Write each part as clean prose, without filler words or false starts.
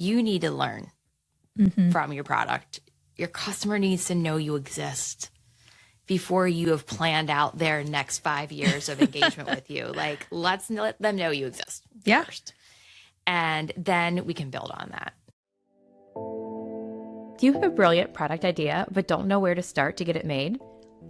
you need to learn from your product. Your customer needs to know you exist before you have planned out their next 5 years of engagement with you. Like, let's let them know you exist first. And then we can build on that. Do you have a brilliant product idea, but don't know where to start to get it made?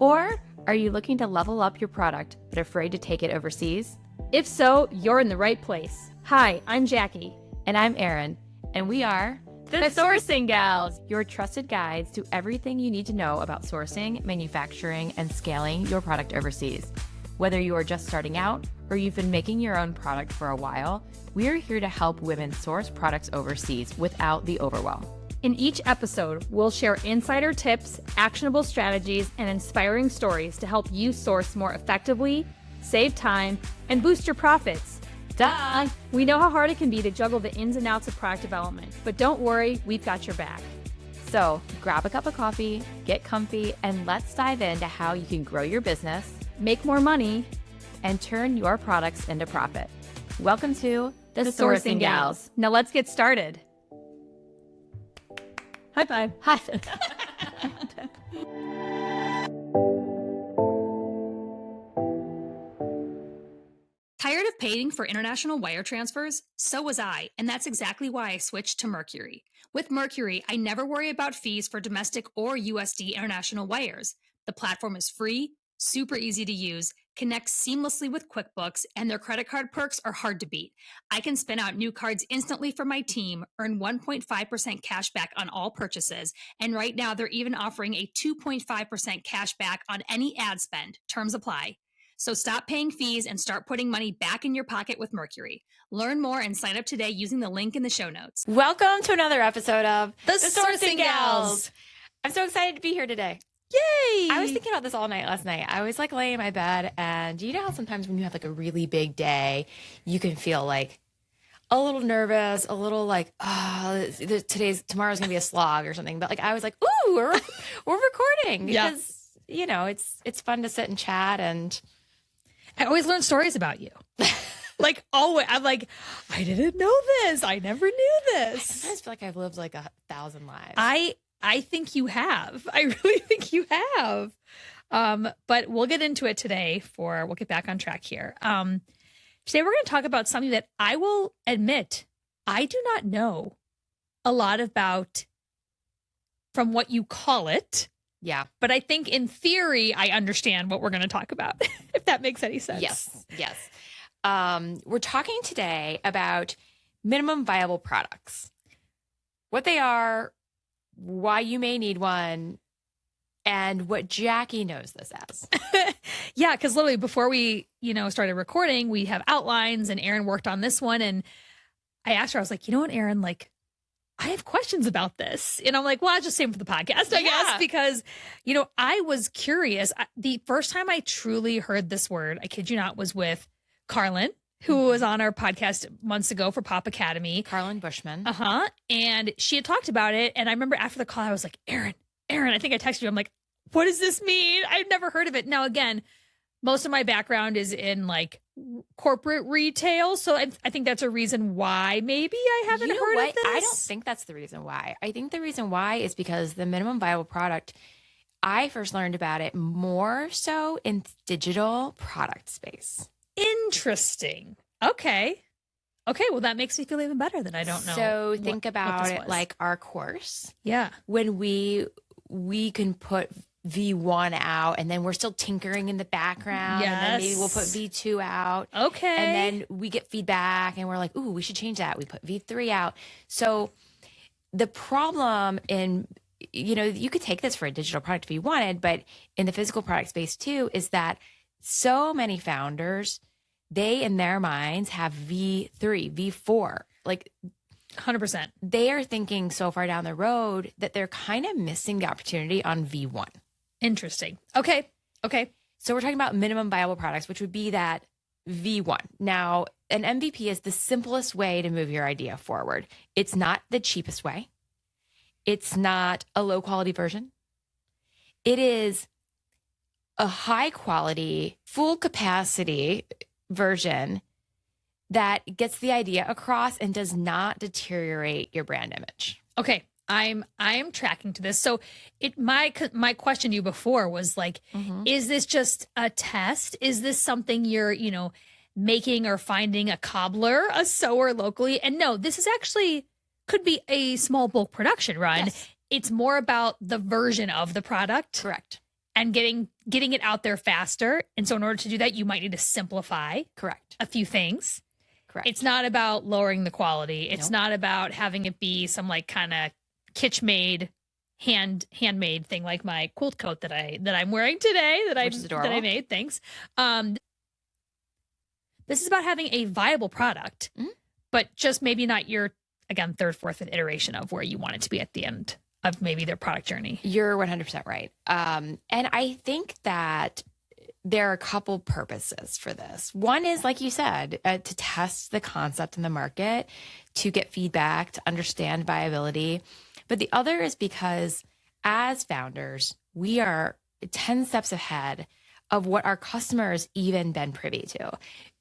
Or are you looking to level up your product, but afraid to take it overseas? If so, you're in the right place. Hi, I'm Jackie. And I'm Erin. And we are the Sourcing Gals, your trusted guides to everything you need to know about sourcing, manufacturing, and scaling your product overseas. Whether you are just starting out or you've been making your own product for a while, we are here to help women source products overseas without the overwhelm. In each episode, we'll share insider tips, actionable strategies, and inspiring stories to help you source more effectively, save time, and boost your profits. Duh! We know how hard it can be to juggle the ins and outs of product development, but don't worry, we've got your back. So grab a cup of coffee, get comfy, and let's dive into how you can grow your business, make more money, and turn your products into profit. Welcome to the Sourcing Gals. Now let's get started. High five. High five. Tired of paying for international wire transfers? So was I, and that's exactly why I switched to Mercury. With Mercury, I never worry about fees for domestic or USD international wires. The platform is free, super easy to use, connects seamlessly with QuickBooks, and their credit card perks are hard to beat. I can spin out new cards instantly for my team, earn 1.5% cash back on all purchases, and right now they're even offering a 2.5% cash back on any ad spend. Terms apply. So stop paying fees and start putting money back in your pocket with Mercury. Learn more and sign up today using the link in the show notes. Welcome to another episode of The Sourcing Gals. I'm so excited to be here today. Yay! I was thinking about this all night last night. I was like laying in my bed, and you know how sometimes when you have like a really big day, you can feel like a little nervous, a little like, tomorrow's gonna be a slog or something. But like I was like, ooh, we're recording because you know it's fun to sit and chat. And I always learn stories about you. Like always, I'm like, I didn't know this. I never knew this. I sometimes feel like I've lived like 1,000 lives. I think you have. I really think you have. But we'll get into it today. We'll get back on track here. Today we're going to talk about something that I will admit I do not know a lot about from what you call it. Yeah. But I think in theory, I understand what we're going to talk about, if that makes any sense. Yes. We're talking today about minimum viable products, what they are, why you may need one, and what Jackie knows this as. Yeah, because literally before we, started recording, we have outlines and Erin worked on this one. And I asked her, I was like, you know what, Erin, like, I have questions about this. And I'm like, well, I'll just save them for the podcast, I guess, because, I was curious. The first time I truly heard this word, I kid you not, was with Carlin, who was on our podcast months ago for Pop Academy. Carlin Bushman. And she had talked about it. And I remember after the call, I was like, Erin, I think I texted you. I'm like, what does this mean? I've never heard of it. Now, again, most of my background is in like corporate retail. So I think that's a reason why maybe I haven't heard of this. I don't think that's the reason why. I think the reason why is because the minimum viable product, I first learned about it more so in digital product space. Interesting. Okay. Well, that makes me feel even better that I don't know. So think about it like our course. Yeah. When we can put V1 out and then we're still tinkering in the background. Yes. And then maybe we'll put V2 out. Okay. And then we get feedback and we're like, ooh, we should change that. We put V3 out. So the problem in, you could take this for a digital product if you wanted, but in the physical product space too, is that so many founders, they in their minds have V3, V4, like 100%. They are thinking so far down the road that they're kind of missing the opportunity on V1. Interesting. Okay. So we're talking about minimum viable products, which would be that V1. Now, an MVP is the simplest way to move your idea forward. It's not the cheapest way. It's not a low quality version. It is a high quality, full capacity version that gets the idea across and does not deteriorate your brand image. Okay. I'm tracking to this. So my question to you before was like, is this just a test? Is this something you're, making or finding a cobbler, a sewer locally? And no, this is actually could be a small bulk production run. Yes. It's more about the version of the product. Correct. And getting it out there faster. And so in order to do that, you might need to simplify Correct. a few things. Correct. It's not about lowering the quality. It's not about having it be some like kind of kitsch-made, handmade thing like my quilt coat that I'm wearing today Which is adorable. that I made. Thanks. This is about having a viable product, but just maybe not your, again, third, fourth, fifth iteration of where you want it to be at the end of maybe their product journey. You're 100% right. And I think that there are a couple purposes for this. One is, like you said, to test the concept in the market, to get feedback, to understand viability. But the other is because as founders, we are 10 steps ahead of what our customers even been privy to.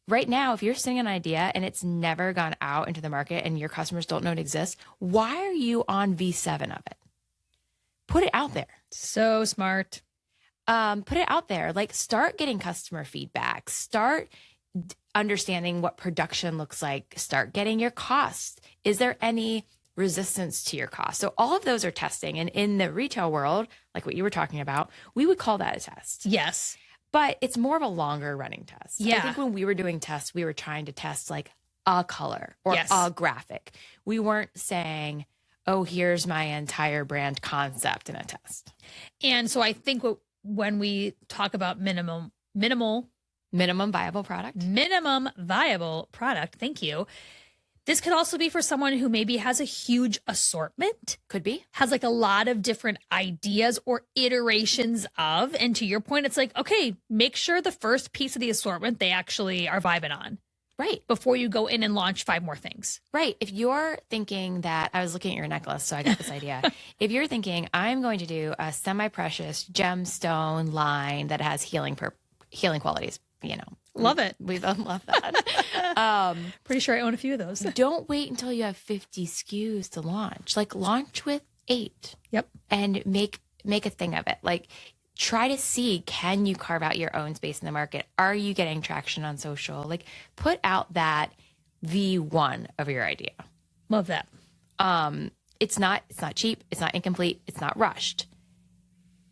Right now, if you're sitting on an idea and it's never gone out into the market and your customers don't know it exists, why are you on V7 of it? Put it out there. So smart. Put it out there. Like, start getting customer feedback. Start understanding what production looks like. Start getting your costs. Is there any resistance to your cost? So all of those are testing. And in the retail world, like what you were talking about, we would call that a test. Yes. But it's more of a longer running test. Yeah. I think when we were doing tests, we were trying to test like a color or a graphic. We weren't saying, oh, here's my entire brand concept in a test. And so I think when we talk about minimum viable product. Thank you. This could also be for someone who maybe has a huge assortment. Could be. Has like a lot of different ideas or iterations of. And to your point, it's like, okay, make sure the first piece of the assortment they actually are vibing on. Right. Before you go in and launch 5 more things. Right. If you're thinking that, I was looking at your necklace, so I got this idea. If you're thinking, I'm going to do a semi-precious gemstone line that has healing qualities, Love it. We both love that. Pretty sure I own a few of those. Don't wait until you have 50 SKUs to launch. Like, launch with 8. Yep. And make a thing of it. Like, try to see, can you carve out your own space in the market? Are you getting traction on social? Like, put out that V1 of your idea. Love that. It's not cheap. It's not incomplete. It's not rushed.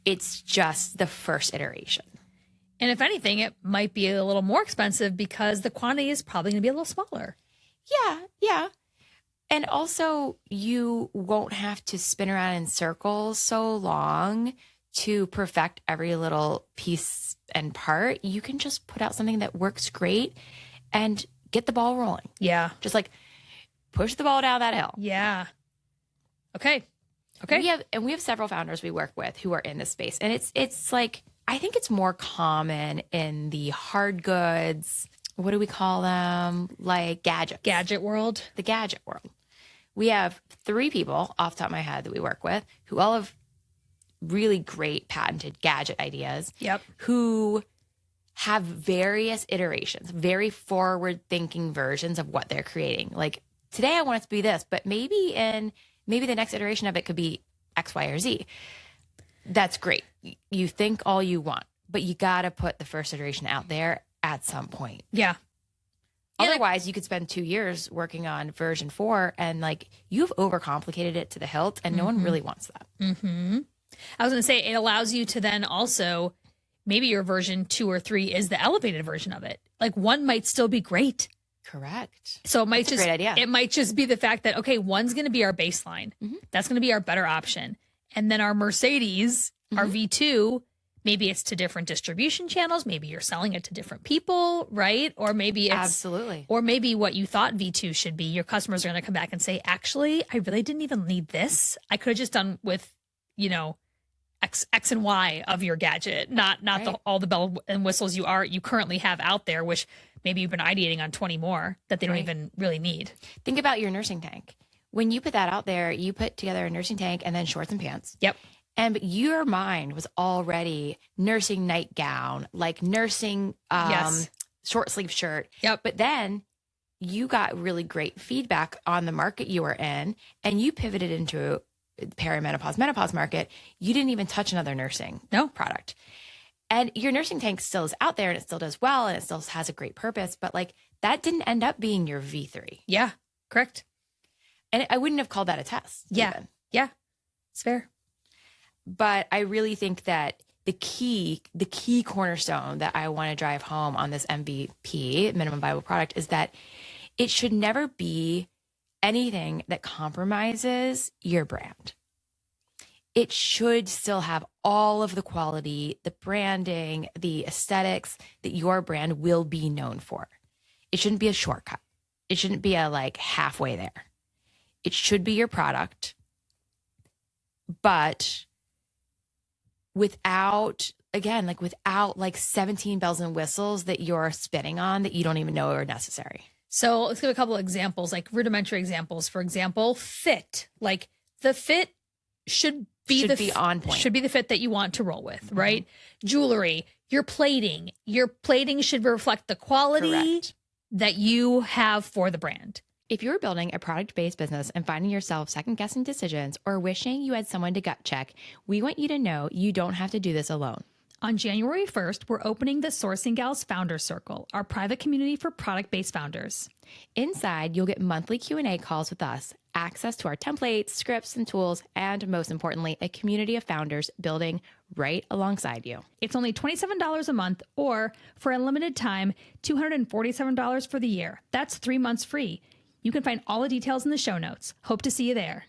It's just the first iteration. And if anything, it might be a little more expensive because the quantity is probably going to be a little smaller. Yeah. And also, you won't have to spin around in circles so long to perfect every little piece and part. You can just put out something that works great and get the ball rolling. Yeah. Just like push the ball down that hill. Yeah. Okay. We have several founders we work with who are in this space. And it's like, I think it's more common in the hard goods. What do we call them? Like gadgets. Gadget world. The gadget world. We have 3 people off the top of my head that we work with who all have really great patented gadget ideas. Yep. Who have various iterations, very forward thinking versions of what they're creating. Like, today I want it to be this, but maybe the next iteration of it could be X, Y, or Z. That's great. You think all you want, but you got to put the first iteration out there at some point. Yeah. Otherwise, you could spend 2 years working on version 4 and like you've overcomplicated it to the hilt and no one really wants that. Mm-hmm. I was going to say it allows you to then also, maybe your version 2 or 3 is the elevated version of it. Like, one might still be great. Correct. So it might That's a great idea. It might just be the fact that, okay, one's going to be our baseline. Mm-hmm. That's going to be our better option. And then our Mercedes, our V2, maybe it's to different distribution channels. Maybe you're selling it to different people, right? Or maybe it's absolutely. Or maybe what you thought V2 should be, your customers are going to come back and say, actually, I really didn't even need this. I could have just done with, X and Y of your gadget, not right. All the bells and whistles you currently have out there, which maybe you've been ideating on 20 more that they don't even really need. Think about your nursing tank. When you put that out there, you put together a nursing tank and then shorts and pants. Yep. And your mind was already nursing nightgown, like nursing short sleeve shirt. Yep. But then you got really great feedback on the market you were in, and you pivoted into perimenopause, menopause market. You didn't even touch another nursing product. And your nursing tank still is out there and it still does well and it still has a great purpose, but like that didn't end up being your V3. Yeah, correct. And I wouldn't have called that a test. Yeah. Even. Yeah. It's fair. But I really think that the key cornerstone that I want to drive home on this MVP, minimum viable product, is that it should never be anything that compromises your brand. It should still have all of the quality, the branding, the aesthetics that your brand will be known for. It shouldn't be a shortcut. It shouldn't be a like halfway there. It should be your product, but without 17 bells and whistles that you're spinning on that you don't even know are necessary. So let's give a couple of examples, like rudimentary examples. For example, fit. Like the fit should be on point. Should be the fit that you want to roll with, right? Mm-hmm. Jewelry, your plating should reflect the quality that you have for the brand. If you're building a product-based business and finding yourself second-guessing decisions or wishing you had someone to gut check, we want you to know you don't have to do this alone. On January 1st, we're opening the Sourcing Gals Founder Circle, our private community for product-based founders. Inside, you'll get monthly Q&A calls with us, access to our templates, scripts, and tools, and most importantly, a community of founders building right alongside you. It's only $27 a month, or for a limited time, $247 for the year. That's 3 months free. You can find all the details in the show notes. Hope to see you there.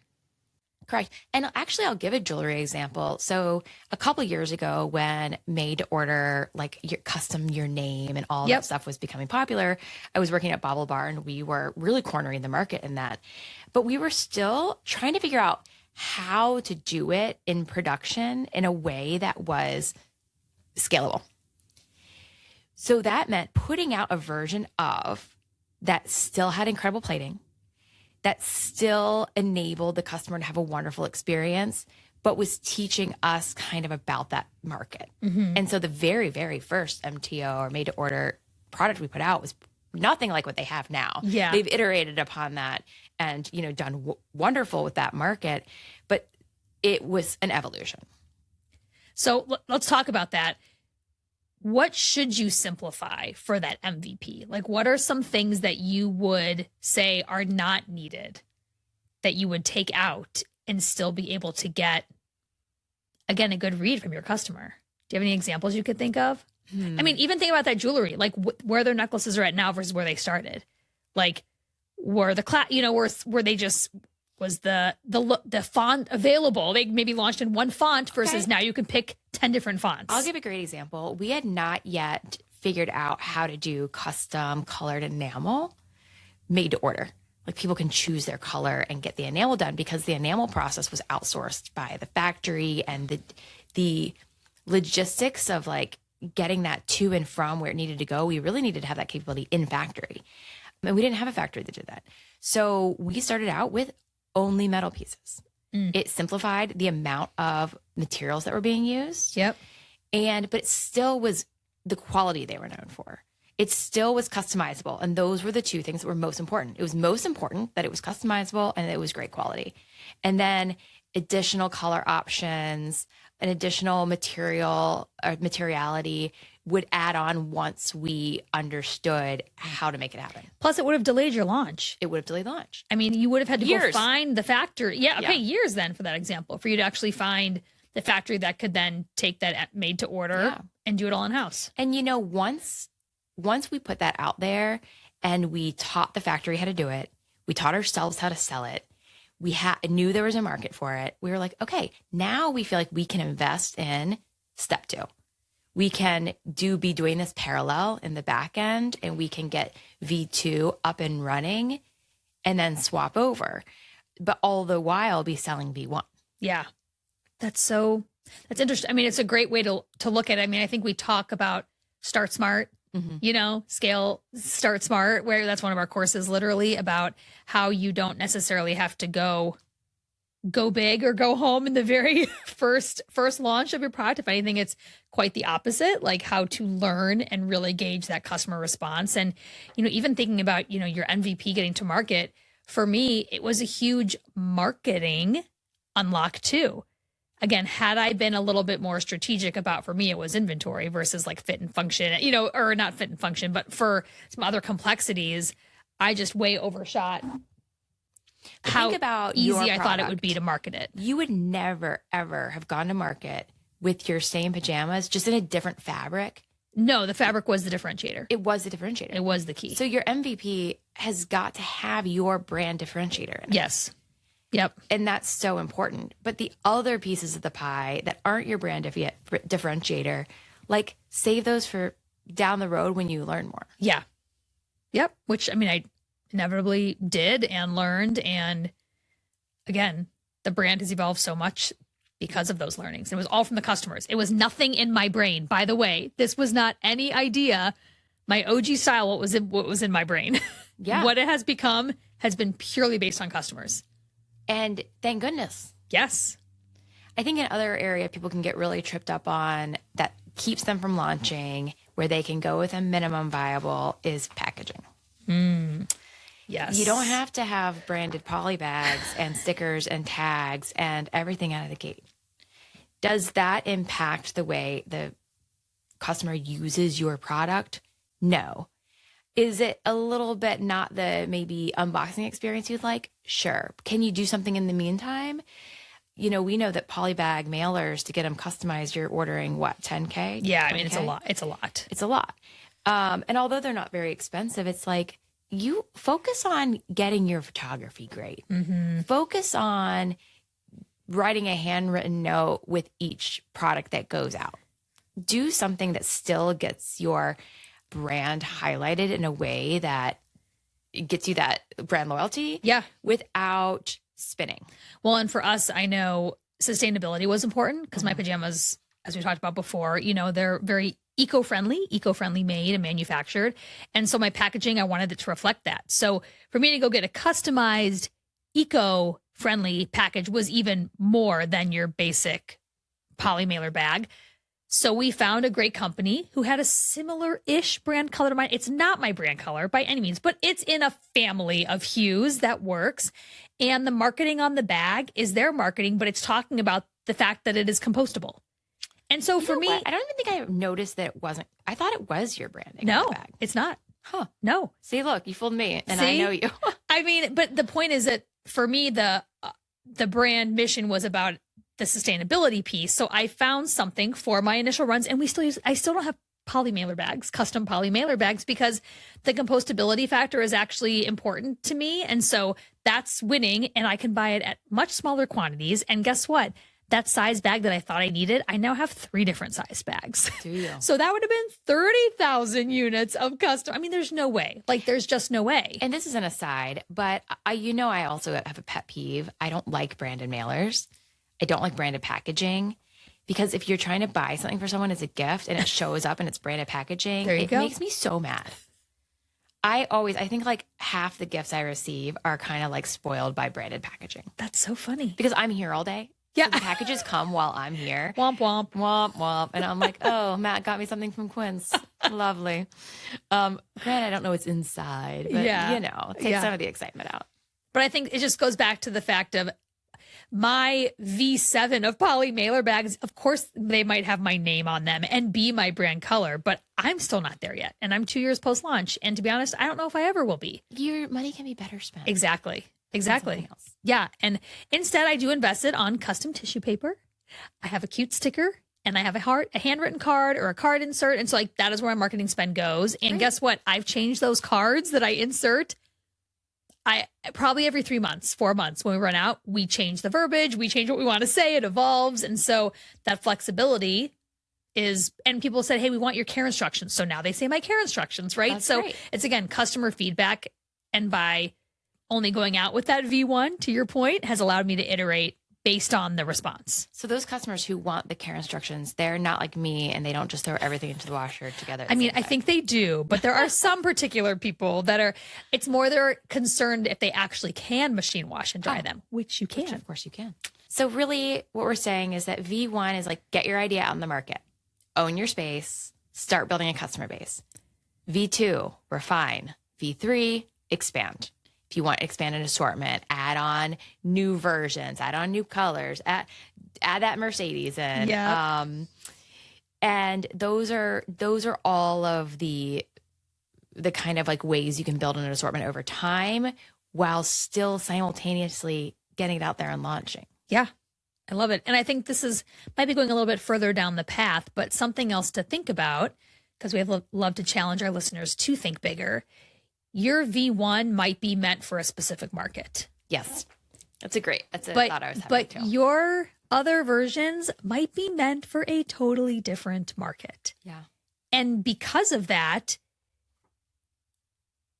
Correct. And actually, I'll give a jewelry example. So a couple of years ago when made to order, like your name and all that stuff was becoming popular, I was working at Bobble Bar and we were really cornering the market in that. But we were still trying to figure out how to do it in production in a way that was scalable. So that meant putting out a version of that still had incredible plating, that still enabled the customer to have a wonderful experience, but was teaching us kind of about that market. Mm-hmm. And so the very, very first MTO or made to order product we put out was nothing like what they have now. Yeah. They've iterated upon that and, done wonderful with that market, but it was an evolution. So let's talk about that. What should you simplify for that MVP? Like, what are some things that you would say are not needed that you would take out and still be able to get, again, a good read from your customer? Do you have any examples you could think of? I mean, even think about that jewelry, like where their necklaces are at now versus where they started. Like, were the were they just, was the font available? They maybe launched in one font versus now you can pick 10 different fonts. I'll give a great example. We had not yet figured out how to do custom colored enamel made to order. Like people can choose their color and get the enamel done because the enamel process was outsourced by the factory, and the logistics of like getting that to and from where it needed to go, we really needed to have that capability in factory. And we didn't have a factory that did that. So we started out with only metal pieces. It simplified the amount of materials that were being used. Yep. But it still was the quality they were known for. It still was customizable. And those were the two things that were most important. It was most important that it was customizable and it was great quality. And then additional color options, an additional material or materiality would add on once we understood how to make it happen. Plus, it would have delayed your launch. It would have delayed launch. I mean, you would have had to Years. go find the factory. Yeah, okay, Yeah. years then for that example, for you to actually find the factory that could then take that made to order and do it all in-house. And once we put that out there and we taught the factory how to do it, we taught ourselves how to sell it, we knew there was a market for it. We were like, okay, now we feel like we can invest in step 2. We can be doing this parallel in the back end, and we can get V2 up and running and then swap over, but all the while be selling V1. Yeah. That's interesting. I mean, it's a great way to look at it. I mean, I think we talk about start smart, scale, start smart, where that's one of our courses literally about how you don't necessarily have to go go big or go home in the very first launch of your product. If anything, it's quite the opposite, like how to learn and really gauge that customer response. And, even thinking about, your MVP getting to market, for me, it was a huge marketing unlock too. Again, had I been a little bit more strategic about, for me, it was inventory versus like fit and function, or not fit and function, but for some other complexities, I just way overshot how think about easy I thought it would be to market it. You would never, ever have gone to market with your same pajamas, just in a different fabric. No, the fabric was the differentiator. It was the differentiator. It was the key. So your MVP has got to have your brand differentiator in it. Yes. Yep. And that's so important. But the other pieces of the pie that aren't your brand differentiator, like save those for down the road when you learn more. Yeah. Yep. Which, I inevitably did and learned. And again, the brand has evolved so much because of those learnings. It was all from the customers. It was nothing in my brain. By the way, this was not any idea. My OG style, what was in my brain. Yeah. What it has become has been purely based on customers. And thank goodness. Yes. I think an other area people can get really tripped up on that keeps them from launching, where they can go with a minimum viable, is packaging. Yes. You don't have to have branded poly bags and stickers and tags and everything out of the gate. Does that impact the way the customer uses your product? No. Is it a little bit not the maybe unboxing experience you'd like? Sure. Can you do something in the meantime? We know that polybag mailers, to get them customized, you're ordering what, 10K? Yeah, 20K? it's a lot. It's a lot. And although they're not very expensive, it's like you focus on getting your photography great. Mm-hmm. Focus on writing a handwritten note with each product that goes out. Do something that still gets your brand highlighted in a way that gets you that brand loyalty. Yeah. Without spinning. Well, and for us, I know sustainability was important because my pajamas, as we talked about before, they're very eco-friendly made and manufactured. And so my packaging, I wanted it to reflect that. So for me to go get a customized eco-friendly package was even more than your basic poly mailer bag. So we found a great company who had a similar-ish brand color to mine. It's not my brand color by any means, but it's in a family of hues that works. And the marketing on the bag is their marketing, but it's talking about the fact that it is compostable. And so for me, I don't even think I noticed that it wasn't. I thought it was your branding. No, on the bag. it's not. Huh. No. See, look, you fooled me, and See? I know you. But the point is that for me, the brand mission was about the sustainability piece. So I found something for my initial runs, and I still don't have poly mailer bags, custom poly mailer bags, because the compostability factor is actually important to me. And so that's winning, and I can buy it at much smaller quantities. And guess what? That size bag that I thought I needed, I now have 3 different size bags. Do you? So that would have been 30,000 units of custom. There's no way. There's just no way. And this is an aside, but I also have a pet peeve. I don't like branded mailers. I don't like branded packaging, because if you're trying to buy something for someone as a gift and it shows up and it's branded packaging, it makes me so mad. I think like half the gifts I receive are kind of like spoiled by branded packaging. That's so funny. Because I'm here all day. Yeah. So the packages come while I'm here. Womp, womp. Womp, womp. And I'm like, oh, Matt got me something from Quince. Lovely. Granted, I don't know what's inside, but take some of the excitement out. But I think it just goes back to the fact of my V7 of poly mailer bags. Of course, they might have my name on them and be my brand color, but I'm still not there yet. And I'm 2 years post-launch. And to be honest, I don't know if I ever will be. Your money can be better spent. Exactly. Yeah. And instead, I do invest it on custom tissue paper. I have a cute sticker, and I have a handwritten card or a card insert. And so that is where my marketing spend goes. And guess what? I've changed those cards that I insert. Probably every 3 months, 4 months, when we run out, we change the verbiage, we change what we want to say, it evolves. And so that flexibility is, and people said, hey, we want your care instructions. So now they say my care instructions, right? That's great. It's, again, customer feedback. And by only going out with that V1, to your point, has allowed me to iterate based on the response. So those customers who want the care instructions, they're not like me and they don't just throw everything into the washer together. I mean, I think they do, but there are some particular people that are, it's more they're concerned if they actually can machine wash and dry them, which you can. Which of course you can. So really what we're saying is that V1 is like, get your idea out in the market, own your space, start building a customer base. V2, refine. V3, expand. If you want to expand an assortment, add on new versions, add on new colors, add that Mercedes in. Yeah. And those are all of the kind of like ways you can build an assortment over time while still simultaneously getting it out there and launching. Yeah. I love it. And I think this might be going a little bit further down the path, but something else to think about, because we have love to challenge our listeners to think bigger. Your V1 might be meant for a specific market. Yes. That's a thought I was having too. But your other versions might be meant for a totally different market. Yeah. And because of that,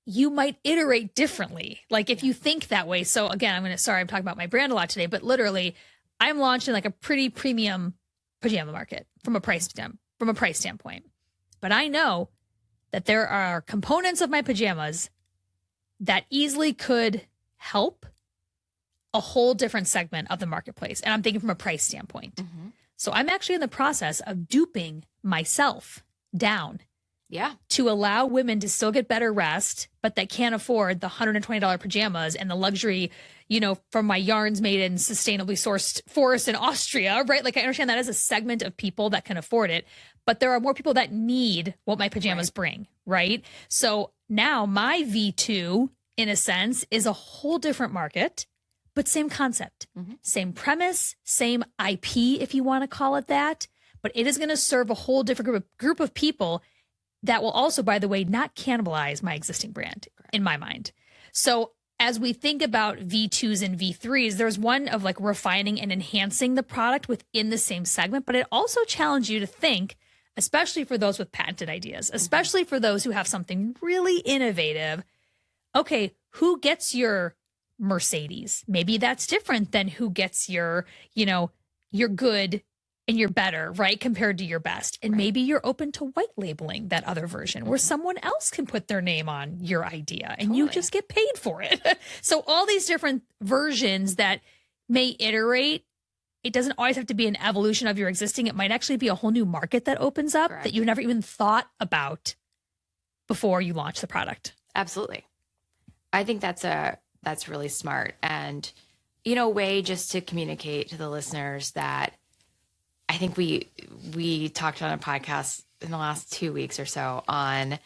you might iterate differently. Like if you think that way. So again, I'm talking about my brand a lot today, but literally I'm launching like a pretty premium pajama market from a price standpoint. But I know that there are components of my pajamas that easily could help a whole different segment of the marketplace. And I'm thinking from a price standpoint. Mm-hmm. So I'm actually in the process of duping myself down. Yeah. To allow women to still get better rest, but that can't afford the $120 pajamas and the luxury, from my yarns made in sustainably sourced forest in Austria, right? Like I understand that as a segment of people that can afford it, but there are more people that need what my pajamas bring, right? So now my V2, in a sense, is a whole different market, but same concept, same premise, same IP, if you want to call it that, but it is going to serve a whole different group of people that will also, by the way, not cannibalize my existing brand in my mind. So as we think about V2s and V3s, there's one of like refining and enhancing the product within the same segment, but it also challenges you to think, especially for those with patented ideas, especially for those who have something really innovative. Okay, who gets your Mercedes? Maybe that's different than who gets your good and your better, right? Compared to your best. And maybe you're open to white labeling that other version where someone else can put their name on your idea and you just get paid for it. So all these different versions that may iterate, it doesn't always have to be an evolution of your existing. It might actually be a whole new market that opens up that you never even thought about before you launch the product. Absolutely. I think that's really smart. And, a way just to communicate to the listeners that I think we talked on a podcast in the last 2 weeks or so on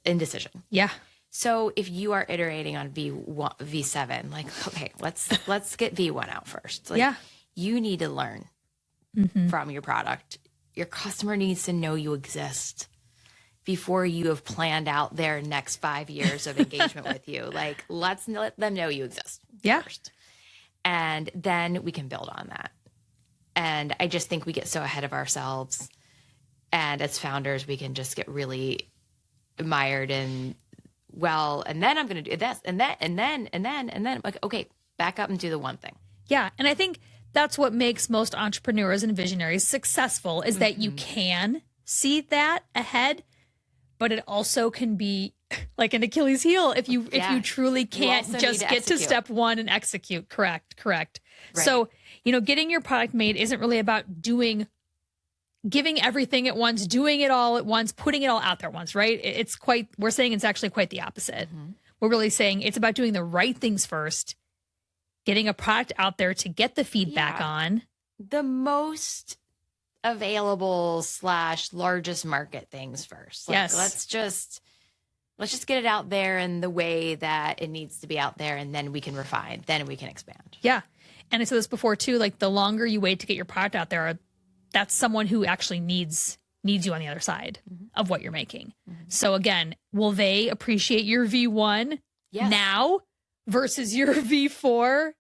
indecision. Yeah. So if you are iterating on V7, like, okay, let's get V1 out first. Like, you need to learn from your product. Your customer needs to know you exist before you have planned out their next 5 years of engagement with you. Like, let's let them know you exist first. And then we can build on that. And I just think we get so ahead of ourselves. And as founders, we can just get really mired in, and then I'm going to do this, and then like, okay, back up and do the one thing. Yeah. And I think that's what makes most entrepreneurs and visionaries successful is that you can see that ahead, but it also can be like an Achilles heel if you truly can't just get to step one and execute. Correct. Right. So, getting your product made isn't really about giving everything at once, doing it all at once, putting it all out there at once, right? We're saying it's actually quite the opposite. We're really saying it's about doing the right things first, getting a product out there to get the feedback on. The most available / largest market things first. Like, yes. Let's just get it out there in the way that it needs to be out there, and then we can refine, then we can expand. Yeah. And I said this before too, like the longer you wait to get your product out there, that's someone who actually needs you on the other side of what you're making. So again, will they appreciate your V1 now versus your V4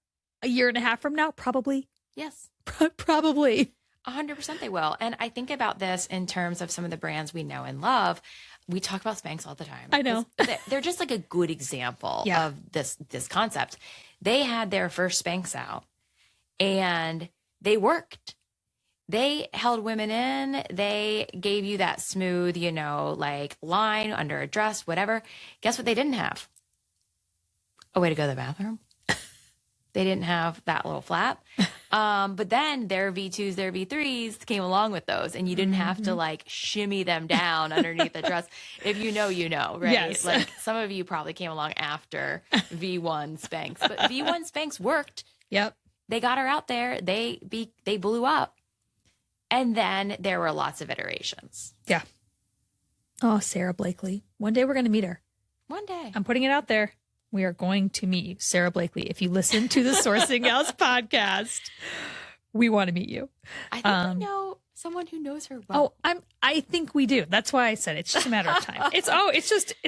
a year and a half from now? Probably. Yes. Probably. 100% they will. And I think about this in terms of some of the brands we know and love. We talk about Spanx all the time. I know. They're just like a good example of this concept. They had their first Spanx out and they worked. They held women in. They gave you that smooth, like line under a dress, whatever. Guess what they didn't have? A way to go to the bathroom. They didn't have that little flap. But then their V2s, their V3s came along with those, and you didn't have to like shimmy them down underneath the dress. If you know, right? Yes. Like some of you probably came along after V1 Spanx, but V1 Spanx worked. Yep. They got her out there. They blew up. And then there were lots of iterations. Yeah. Oh, Sarah Blakely. One day we're going to meet her. One day. I'm putting it out there. We are going to meet you, Sarah Blakely. If you listen to the Sourcing Gals podcast, we want to meet you. I think I know someone who knows her well. Oh, I think we do. That's why I said it's just a matter of time. It's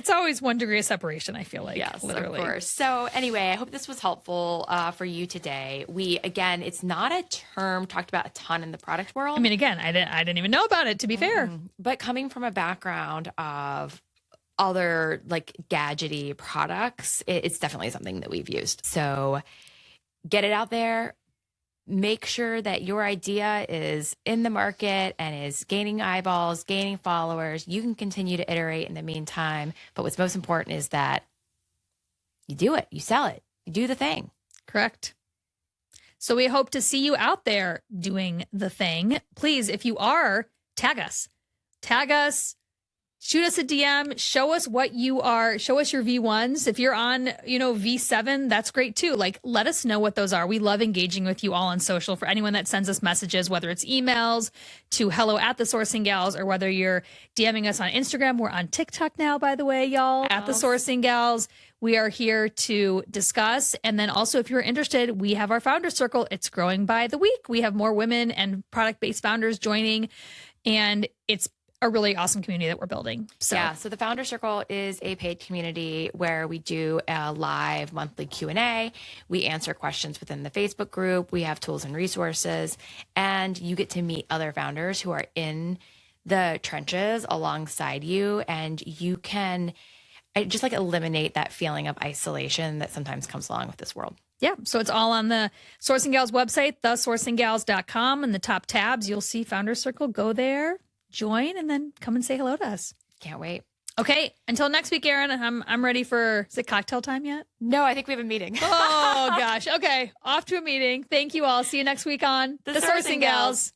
always 1 degree of separation, I feel like. Yes, literally. Of course. So anyway, I hope this was helpful for you today. Again, it's not a term talked about a ton in the product world. I mean, again, I didn't even know about it, to be fair. But coming from a background of other like gadgety products, it's definitely something that we've used. So get it out there. Make sure that your idea is in the market and is gaining eyeballs, gaining followers. You can continue to iterate in the meantime. But what's most important is that you do it, you sell it, you do the thing. Correct. So we hope to see you out there doing the thing. Please, if you are, tag us. Shoot us a DM, show us what you are, show us your V1s. If you're on, V7, that's great too. Like, let us know what those are. We love engaging with you all on social. For anyone that sends us messages, whether it's emails to hello@thesourcinggals, or whether you're DMing us on Instagram. We're on TikTok now, by the way, y'all, at the Sourcing Gals. We are here to discuss. And then also, if you're interested, we have our founder circle. It's growing by the week. We have more women and product-based founders joining, and it's a really awesome community that we're building. So the Founder Circle is a paid community where we do a live monthly Q&A. We answer questions within the Facebook group. We have tools and resources, and you get to meet other founders who are in the trenches alongside you, and you can just like eliminate that feeling of isolation that sometimes comes along with this world. Yeah. So it's all on the Sourcing Gals website, thesourcinggals.com. In the top tabs, you'll see Founder Circle. Go there, join, and then come and say hello to us. Can't wait. Okay. Until next week, Erin, I'm ready for, is it cocktail time yet? No, I think we have a meeting. Oh, gosh. Okay. Off to a meeting. Thank you all. See you next week on The Sourcing Gals.